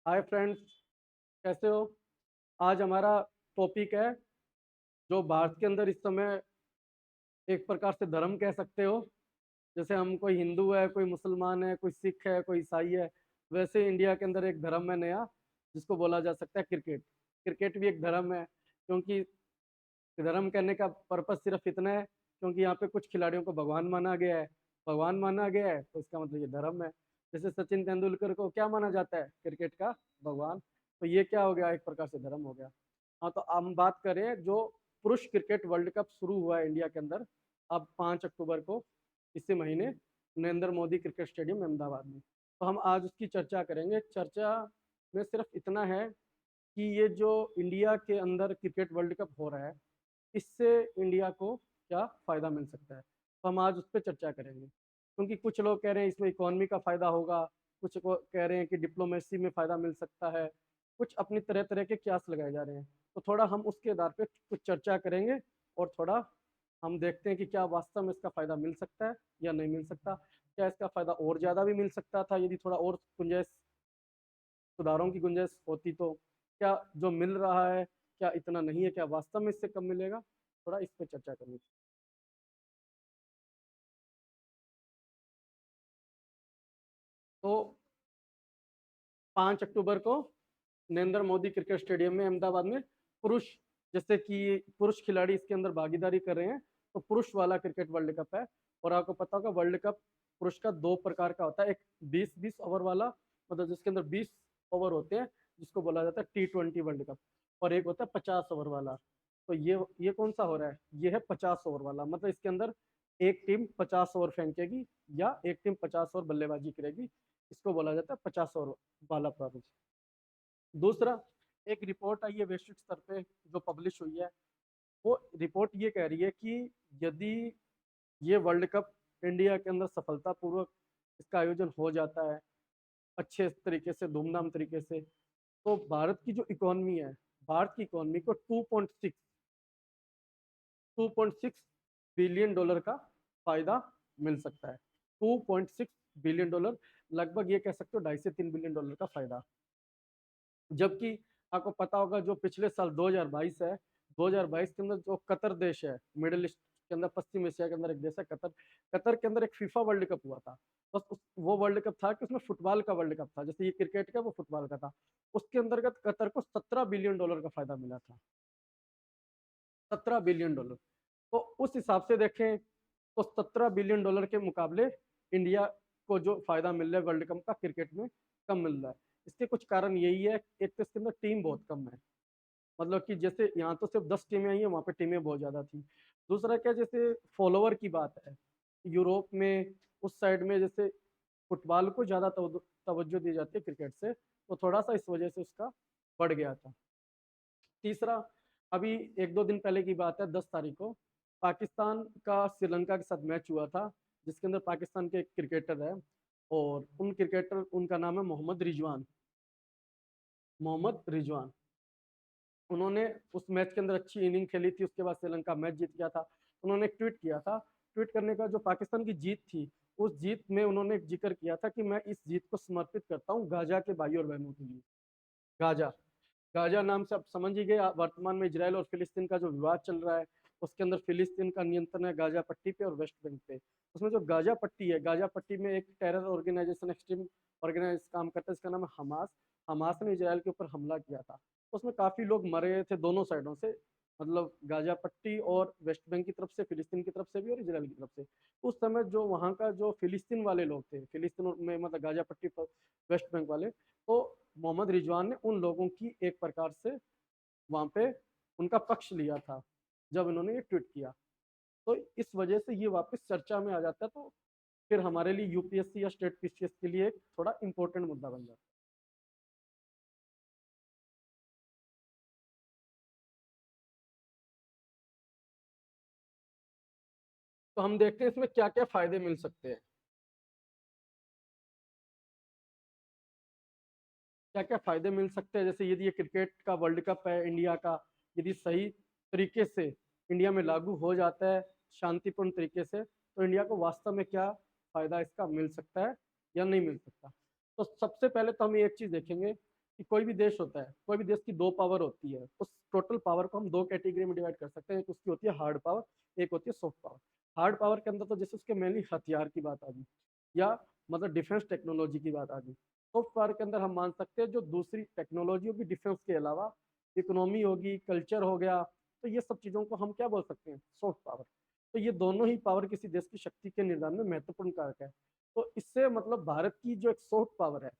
Hi friends, कैसे हो? आज हमारा टॉपिक है जो भारत के अंदर इस समय एक प्रकार से धर्म कह सकते हो। जैसे हम कोई हिंदू है, कोई मुसलमान है, कोई सिख है, कोई ईसाई है, वैसे इंडिया के अंदर एक धर्म है नया, जिसको बोला जा सकता है क्रिकेट। क्रिकेट भी एक धर्म है, क्योंकि धर्म कहने का पर्पस सिर्फ इतना है क्योंकि यहाँ पे कुछ खिलाड़ियों को भगवान माना गया है। भगवान माना गया है तो इसका मतलब ये धर्म है। जैसे सचिन तेंदुलकर को क्या माना जाता है? क्रिकेट का भगवान। तो ये क्या हो गया? एक प्रकार से धर्म हो गया। हाँ, तो हम बात करें जो पुरुष क्रिकेट वर्ल्ड कप शुरू हुआ है इंडिया के अंदर अब 5 अक्टूबर को, इसी महीने, नरेंद्र मोदी क्रिकेट स्टेडियम अहमदाबाद में। तो हम आज उसकी चर्चा करेंगे। चर्चा में सिर्फ इतना है कि ये जो इंडिया के अंदर क्रिकेट वर्ल्ड कप हो रहा है, इससे इंडिया को क्या फ़ायदा मिल सकता है, तो हम आज उस पर चर्चा करेंगे। क्योंकि कुछ लोग कह रहे हैं इसमें इकोनॉमी का फ़ायदा होगा, कुछ को कह रहे हैं कि डिप्लोमेसी में फ़ायदा मिल सकता है, कुछ अपनी तरह तरह के क्यास लगाए जा रहे हैं। तो थोड़ा हम उसके आधार पे कुछ चर्चा करेंगे और थोड़ा हम देखते हैं कि क्या वास्तव में इसका फ़ायदा मिल सकता है या नहीं मिल सकता। क्या इसका फ़ायदा और ज़्यादा भी मिल सकता था यदि थोड़ा और गुंजाइश, सुधारों की गुंजाइश होती तो? क्या जो मिल रहा है क्या इतना नहीं है? क्या वास्तव में इससे कम मिलेगा? थोड़ा इस पर चर्चा करनी। तो 5 अक्टूबर को नरेंद्र मोदी क्रिकेट स्टेडियम में अहमदाबाद में पुरुष, जैसे कि पुरुष खिलाड़ी इसके अंदर भागीदारी कर रहे हैं, तो पुरुष वाला क्रिकेट वर्ल्ड कप है। और आपको पता होगा वर्ल्ड कप पुरुष का दो प्रकार का होता है। एक 20-20 ओवर वाला, मतलब जिसके अंदर 20 ओवर होते हैं, जिसको बोला जाता है T20 वर्ल्ड कप। और एक होता है 50 ओवर वाला। तो ये कौन सा हो रहा है? ये है 50 ओवर वाला। मतलब इसके अंदर एक टीम 50 ओवर फेंकेगी या एक टीम 50 ओवर बल्लेबाजी करेगी। इसको बोला जाता है 50 ओवर वाला प्रारूप। दूसरा, एक रिपोर्ट आई है वैश्विक स्तर पे जो पब्लिश हुई है। वो रिपोर्ट ये कह रही है कि यदि ये वर्ल्ड कप इंडिया के अंदर सफलतापूर्वक इसका आयोजन हो जाता है अच्छे तरीके से, धूमधाम तरीके से, तो भारत की जो इकोनॉमी है, भारत की इकोनॉमी को 2.6 बिलियन डॉलर का फायदा मिल सकता है। 2.6 बिलियन डॉलर, लगभग ये कह सकते हो 2.5 से 3 बिलियन डॉलर का फायदा। जबकि आपको पता होगा जो पिछले साल 2022 है, 2022 के अंदर जो कतर देश है, मिडिल ईस्ट के अंदर, पश्चिम एशिया के अंदर एक देश है कतर। कतर के अंदर एक फीफा वर्ल्ड कप हुआ था। बस वो वर्ल्ड कप था कि उसमें फुटबॉल का वर्ल्ड कप था, जैसे ये क्रिकेट का वो फुटबॉल का था। उसके अंतर्गत कतर को 17 बिलियन डॉलर का फायदा मिला था। 17 बिलियन डॉलर। तो उस हिसाब से देखें तो 17 बिलियन डॉलर के मुकाबले इंडिया को जो फायदा मिल रहा है वर्ल्ड कप का क्रिकेट में, कम मिल रहा है। इसके कुछ कारण यही है, एक तो इसके अंदर टीम बहुत कम है। मतलब कि जैसे यहाँ तो सिर्फ 10 टीमें आई हैं, वहाँ पे टीमें बहुत ज़्यादा थी। दूसरा क्या, जैसे फॉलोवर की बात है, यूरोप में उस साइड में जैसे फुटबॉल को ज़्यादा तवज्जो दी जाती है क्रिकेट से, तो थोड़ा सा इस वजह से उसका बढ़ गया था। तीसरा, अभी 1-2 दिन पहले की बात है, 10 तारीख को पाकिस्तान का श्रीलंका के साथ मैच हुआ था, जिसके अंदर पाकिस्तान के एक क्रिकेटर है, और उनका नाम है मोहम्मद रिजवान। मोहम्मद रिजवान, उन्होंने उस मैच के अंदर अच्छी इनिंग खेली थी। उसके बाद श्रीलंका मैच जीत गया था। उन्होंने एक ट्वीट किया था। ट्वीट करने का जो पाकिस्तान की जीत थी, उस जीत में उन्होंने एक जिक्र किया था कि मैं इस जीत को समर्पित करता हूँ गाजा के भाई और बहनों के लिए। गाजा, गाजा नाम से आप समझ ही गए। वर्तमान में इसराइल और फिलिस्तीन का जो विवाद चल रहा है, उसके अंदर फिलिस्तीन का नियंत्रण है गाजा पट्टी पे और वेस्ट बैंक पे। उसमें जो गाजा पट्टी है, गाजा पट्टी में एक टेरर ऑर्गेनाइजेशन, एक्सट्रीम ऑर्गेनाइज काम करता है, इसका नाम है हमास। हमास ने इसराइल के ऊपर हमला किया था। उसमें काफ़ी लोग मरे थे दोनों साइडों से, मतलब गाजा पट्टी और वेस्ट बैंक की तरफ से, फिलिस्तीन की तरफ से भी और इसराइल की तरफ से। उस समय जो वहाँ का जो फिलिस्तीन वाले लोग थे, फिलिस्तीन में मतलब गाजा पट्टी पर वेस्ट बैंक वाले, तो मोहम्मद रिजवान ने उन लोगों की एक प्रकार से वहाँ पे उनका पक्ष लिया था जब इन्होंने ये ट्वीट किया। तो इस वजह से ये वापस चर्चा में आ जाता है। तो फिर हमारे लिए यूपीएससी या स्टेट पीसीएस के लिए एक थोड़ा इंपॉर्टेंट मुद्दा बन जाता है। तो हम देखते हैं इसमें क्या क्या फायदे मिल सकते हैं। क्या क्या फायदे मिल सकते हैं, जैसे यदि ये क्रिकेट का वर्ल्ड कप है इंडिया का, यदि सही तरीके से इंडिया में लागू हो जाता है शांतिपूर्ण तरीके से, तो इंडिया को वास्तव में क्या फायदा इसका मिल सकता है या नहीं मिल सकता। तो सबसे पहले तो हम एक चीज देखेंगे कि कोई भी देश होता है, कोई भी देश की 2 पावर होती है। उस टोटल पावर को हम 2 कैटेगरी में डिवाइड कर सकते हैं। एक उसकी होती है हार्ड पावर, एक होती है सॉफ्ट पावर। हार्ड पावर के अंदर तो जैसे उसके मेनली हथियार की बात आ गई या मतलब डिफेंस टेक्नोलॉजी की बात आ गई। सॉफ्ट पावर के अंदर हम मान सकते हैं जो दूसरी टेक्नोलॉजी होगी डिफेंस के अलावा, इकोनॉमी होगी, कल्चर हो गया, तो ये सब चीज़ों को हम क्या बोल सकते हैं? Soft power. तो ये दोनों ही पावर किसी देश की शक्ति के निर्धारण में महत्वपूर्ण कारक है। तो इससे मतलब भारत की जो एक सॉफ्ट पावर है,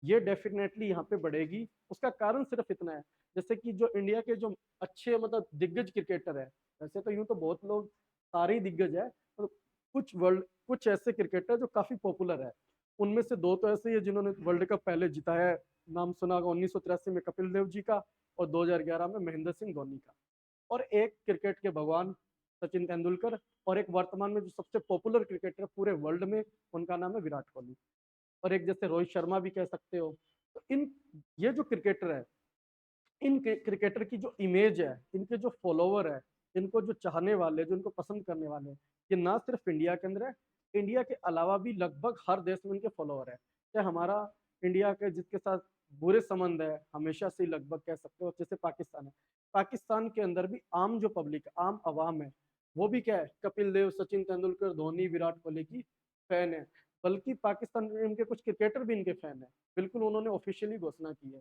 ये डेफिनेटली यहाँ पे बढ़ेगी। उसका कारण सिर्फ इतना है, जैसे कि जो इंडिया के जो अच्छे मतलब दिग्गज क्रिकेटर है, वैसे तो यूं तो बहुत लोग सारे ही दिग्गज है, तो कुछ ऐसे क्रिकेटर जो काफी पॉपुलर है। उनमें से 2 तो ऐसे ही है जिन्होंने वर्ल्ड कप पहले जीता है। नाम सुना होगा 1983 में कपिल देव जी का और 2011 में महेंद्र सिंह धोनी का। और एक क्रिकेट के भगवान सचिन तेंदुलकर, और एक वर्तमान में जो सबसे पॉपुलर क्रिकेटर पूरे वर्ल्ड में, उनका नाम है विराट कोहली। और एक जैसे रोहित शर्मा भी कह सकते हो। तो इन ये जो क्रिकेटर है, इन क्रिकेटर की जो इमेज है, इनके जो फॉलोवर है, इनको जो चाहने वाले, जो इनको पसंद करने वाले, ये ना सिर्फ इंडिया के अंदर है, इंडिया के अलावा भी लगभग हर देश में इनके फॉलोवर है। चाहे हमारा इंडिया के जिसके साथ बुरे संबंध है हमेशा से, लगभग कह सकते हो, जैसे पाकिस्तान है, पाकिस्तान के अंदर भी आम जो पब्लिक, आम आवाम है, वो भी क्या है, कपिल देव, सचिन तेंदुलकर, धोनी, विराट कोहली की फैन है। बल्कि पाकिस्तान में इनके कुछ क्रिकेटर भी इनके फैन है, बिल्कुल उन्होंने ऑफिशियली घोषणा की है।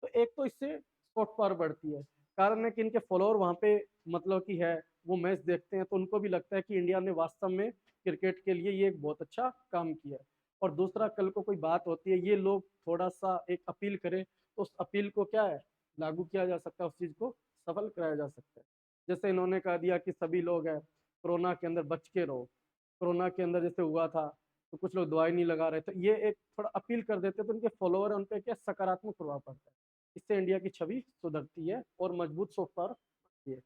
तो एक तो इससे सॉफ्ट पावर बढ़ती है, कारण है कि इनके फॉलोअर वहाँ पे मतलब कि है, वो मैच देखते हैं तो उनको भी लगता है कि इंडिया ने वास्तव में क्रिकेट के लिए ये एक बहुत अच्छा काम किया है। और दूसरा, कल को कोई बात होती है, ये लोग थोड़ा सा एक अपील करें तो उस अपील को क्या है, लागू किया जा सकता है, उस चीज़ को सफल कराया जा सकता है। जैसे इन्होंने कह दिया कि सभी लोग हैं कोरोना के अंदर बच के रहो। कोरोना के अंदर जैसे हुआ था तो कुछ लोग दवाई नहीं लगा रहे, तो ये एक थोड़ा अपील कर देते तो उनके फॉलोअर है, उन पर क्या सकारात्मक प्रभाव पड़ता है। इससे इंडिया की छवि सुधरती है और मजबूत सॉफ्ट पावर बनती है।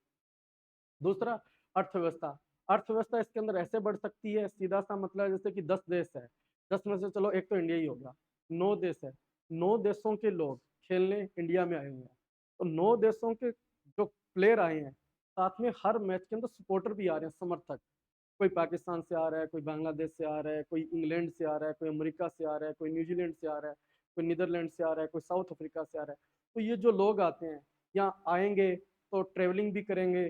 दूसरा, अर्थव्यवस्था। अर्थव्यवस्था इसके अंदर ऐसे बढ़ सकती है, सीधा सा मतलब जैसे कि 10 देश है, 10 में से चलो एक तो इंडिया ही हो गया, 9 देश है, 9 देशों के लोग खेलने इंडिया में आए हुए हैं। तो 9 देशों के जो प्लेयर आए हैं, साथ में हर मैच के अंदर सपोर्टर भी आ रहे हैं, समर्थक। कोई पाकिस्तान से आ रहा है, कोई बांग्लादेश से आ रहा है, कोई इंग्लैंड से आ रहा है, कोई अमेरिका से आ रहा है, कोई न्यूजीलैंड से आ रहा है, कोई नीदरलैंड से आ रहा है, कोई साउथ अफ्रीका से आ रहा है। तो ये जो लोग आते हैं, यहाँ आएंगे तो ट्रेवलिंग भी करेंगे,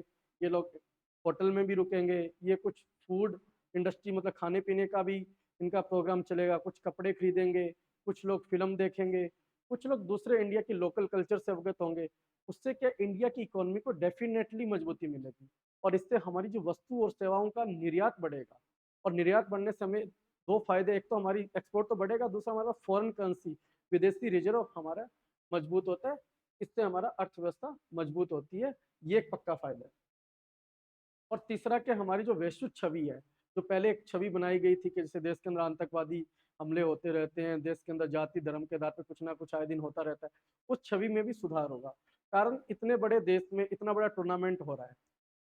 ये लोग होटल में भी रुकेंगे, ये कुछ फूड इंडस्ट्री मतलब खाने पीने का भी इनका प्रोग्राम चलेगा, कुछ कपड़े खरीदेंगे, कुछ लोग फिल्म देखेंगे, कुछ लोग दूसरे इंडिया की लोकल कल्चर से अवगत होंगे। उससे क्या इंडिया की इकोनॉमी को डेफिनेटली मजबूती मिलेगी, और इससे हमारी जो वस्तु और सेवाओं का निर्यात बढ़ेगा। और निर्यात बढ़ने से हमें 2 फायदे, एक तो हमारी एक्सपोर्ट तो बढ़ेगा, दूसरा हमारा फॉरेन करेंसी, विदेशी रिजर्व हमारा मजबूत होता है। इससे हमारा अर्थव्यवस्था मजबूत होती है, ये एक पक्का फायदा है। और तीसरा कि हमारी जो वैश्विक छवि है, जो पहले एक छवि बनाई गई थी कि जैसे देश के अंदर आतंकवादी हमले होते रहते हैं, देश के अंदर जाति धर्म के आधार पर कुछ ना कुछ आए दिन होता रहता है, उस छवि में भी सुधार होगा। कारण इतने बड़े देश में इतना बड़ा टूर्नामेंट हो रहा है,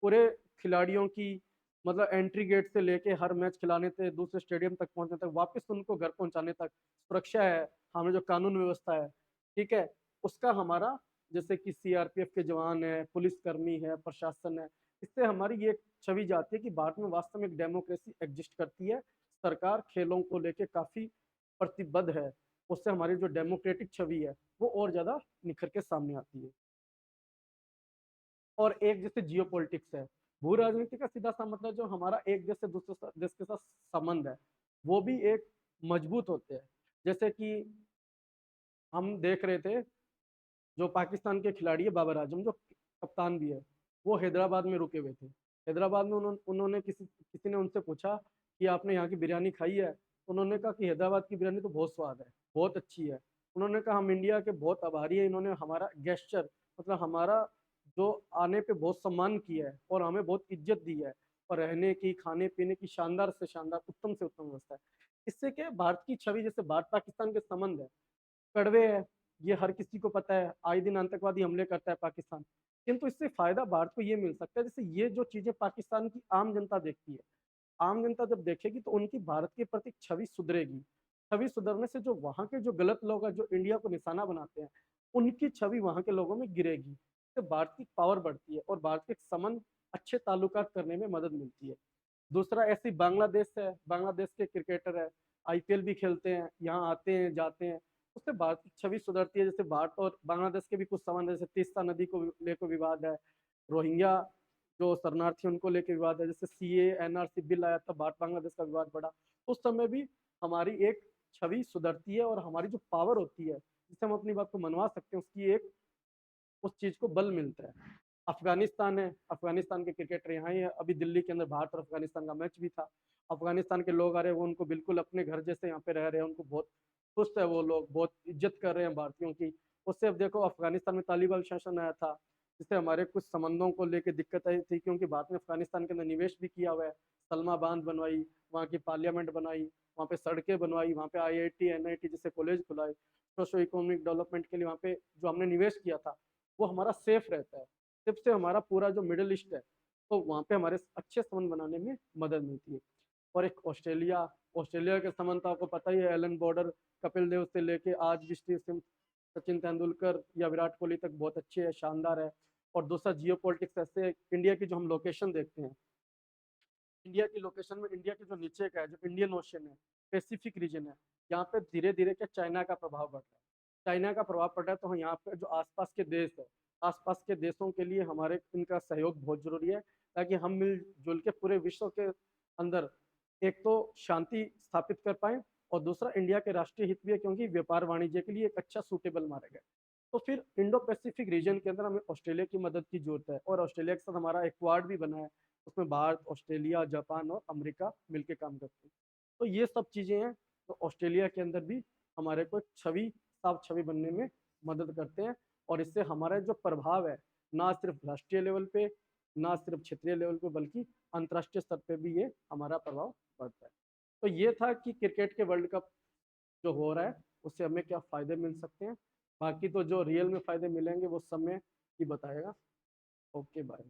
पूरे खिलाड़ियों की मतलब एंट्री गेट से लेके हर मैच खिलाने से दूसरे स्टेडियम तक पहुंचने तक, वापस उनको घर पहुंचाने तक, सुरक्षा है, हमें जो कानून व्यवस्था है, ठीक है, उसका हमारा जैसे कि सीआरपीएफ के जवान है, पुलिसकर्मी है, प्रशासन है, इससे हमारी ये छवि जाती है कि भारत में वास्तव में एक डेमोक्रेसी एग्जिस्ट करती है। सरकार खेलों को लेके काफी प्रतिबद्ध है, उससे हमारी जो डेमोक्रेटिक छवि है वो और ज्यादा निखर के सामने आती है। और एक जैसे जियो पॉलिटिक्स है, भू राजनीति का सीधा सा मतलब जो हमारा एक देश से दूसरे देश के साथ संबंध है, वो भी एक मजबूत होते हैं। जैसे कि हम देख रहे थे, जो पाकिस्तान के खिलाड़ी है बाबर आजम, जो कप्तान भी है, वो हैदराबाद में रुके हुए थे। हैदराबाद में उन्होंने किसी किसी ने उनसे पूछा कि आपने यहाँ की बिरयानी खाई है? उन्होंने कहा कि हैदराबाद की बिरयानी तो बहुत स्वाद है, बहुत अच्छी है। उन्होंने कहा हम इंडिया के बहुत आभारी है, इन्होंने हमारा गेस्चर मतलब हमारा जो आने पे बहुत सम्मान किया है और हमें बहुत इज्जत दी है, और रहने की खाने पीने की शानदार से शानदार उत्तम से उत्तम व्यवस्था है। इससे क्या भारत की छवि, जैसे भारत पाकिस्तान के संबंध है, कड़वे है, ये हर किसी को पता है, आए दिन आतंकवादी हमले करता है पाकिस्तान, किंतु इससे फायदा भारत को ये मिल सकता है, जैसे ये जो चीजें पाकिस्तान की आम जनता देखती है, आम जनता जब देखेगी तो उनकी भारत के प्रति छवि सुधरेगी। छवि सुधरने से जो वहाँ के जो गलत लोग हैं, जो इंडिया को निशाना बनाते हैं, उनकी छवि वहाँ के लोगों में गिरेगी। तो भारत की पावर बढ़ती है और भारत के संबंध अच्छे ताल्लुकात करने में मदद मिलती है। दूसरा, ऐसी बांग्लादेश है, बांग्लादेश के क्रिकेटर है, आईपीएल भी खेलते हैं, यहाँ आते हैं जाते हैं, उससे भारत की छवि सुधरती है। जैसे भारत और बांग्लादेश के भी कुछ संबंध, जैसे तीस्ता नदी को लेकर विवाद है, रोहिंग्या जो शरणार्थी उनको लेकर विवाद है, जैसे सीए एनआरसी बिल आया था, भारत बांग्लादेश का विवाद बढ़ा, उस समय भी हमारी एक छवि सुधरती है और हमारी जो पावर होती है जिससे हम अपनी बात को मनवा सकते हैं, उसकी एक उस चीज को बल मिलता है। अफगानिस्तान है, अफगानिस्तान के क्रिकेटर यहाँ ही है, अभी दिल्ली के अंदर भारत और अफगानिस्तान का मैच भी था। अफगानिस्तान के लोग आ रहे हैं, वो उनको बिल्कुल अपने घर जैसे यहाँ पे रह रहे हैं, उनको बहुत खुश है, वो लोग बहुत इज्जत कर रहे हैं भारतीयों की। उससे अब देखो अफगानिस्तान में तालिबान शासन आया था, जिससे हमारे कुछ संबंधों को लेकर दिक्कत आई थी, क्योंकि भारत ने अफगानिस्तान के अंदर निवेश भी किया हुआ है, सलमा बांध बनवाई, वहाँ की पार्लियामेंट बनाई, वहाँ पे सड़कें बनवाई, वहाँ पे IIT NIT जैसे कॉलेज खुलाए, सोशो इकोनॉमिक डेवलपमेंट के लिए वहाँ पे जो हमने निवेश किया था वो हमारा सेफ रहता है। सिर्फ से हमारा पूरा जो मिडिल ईस्ट है, तो वहाँ पे हमारे अच्छे संबंध बनाने में मदद मिलती है। और एक ऑस्ट्रेलिया, ऑस्ट्रेलिया के संबंध तो आपको पता ही है, एलन बॉर्डर, कपिल देव से लेके आज भी स्टीव सिम्स, सचिन तेंदुलकर या विराट कोहली तक बहुत अच्छे है, शानदार है। और दूसरा जियो पॉलिटिक्स ऐसे, इंडिया की जो हम लोकेशन देखते हैं, इंडिया की लोकेशन में इंडिया के जो नीचे का है, जो इंडियन ओशन है, पैसिफिक रीजन है, यहाँ पे धीरे धीरे क्या चाइना का प्रभाव बढ़ रहा है, चाइना का प्रभाव पड़ रहा है। तो यहाँ पे जो आसपास के देश है, आसपास के देशों के लिए हमारे इनका सहयोग बहुत जरूरी है, ताकि हम मिलजुल के पूरे विश्व के अंदर एक तो शांति स्थापित कर पाए, और दूसरा इंडिया के राष्ट्रीय हित भी है, क्योंकि व्यापार वाणिज्य के लिए एक अच्छा सूटेबल मार्ग है। तो फिर इंडो पैसिफिक रीजन के अंदर हमें ऑस्ट्रेलिया की मदद की जरूरत है, और ऑस्ट्रेलिया के साथ हमारा एक क्वाड भी बना है, उसमें भारत, ऑस्ट्रेलिया, जापान और अमेरिका मिलकर काम करते हैं। तो ये सब चीज़ें हैं, तो ऑस्ट्रेलिया के अंदर भी हमारे को छवि, साफ छवि बनने में मदद करते हैं, और इससे हमारा जो प्रभाव है, ना सिर्फ राष्ट्रीय लेवल पे, ना सिर्फ क्षेत्रीय लेवल पे, बल्कि अंतर्राष्ट्रीय स्तर पे भी ये हमारा प्रभाव पड़ता है। तो ये था कि क्रिकेट के वर्ल्ड कप जो हो रहा है उससे हमें क्या फ़ायदे मिल सकते हैं। बाकी तो जो रियल में फ़ायदे मिलेंगे वो समय ही बताएगा। Okay bye.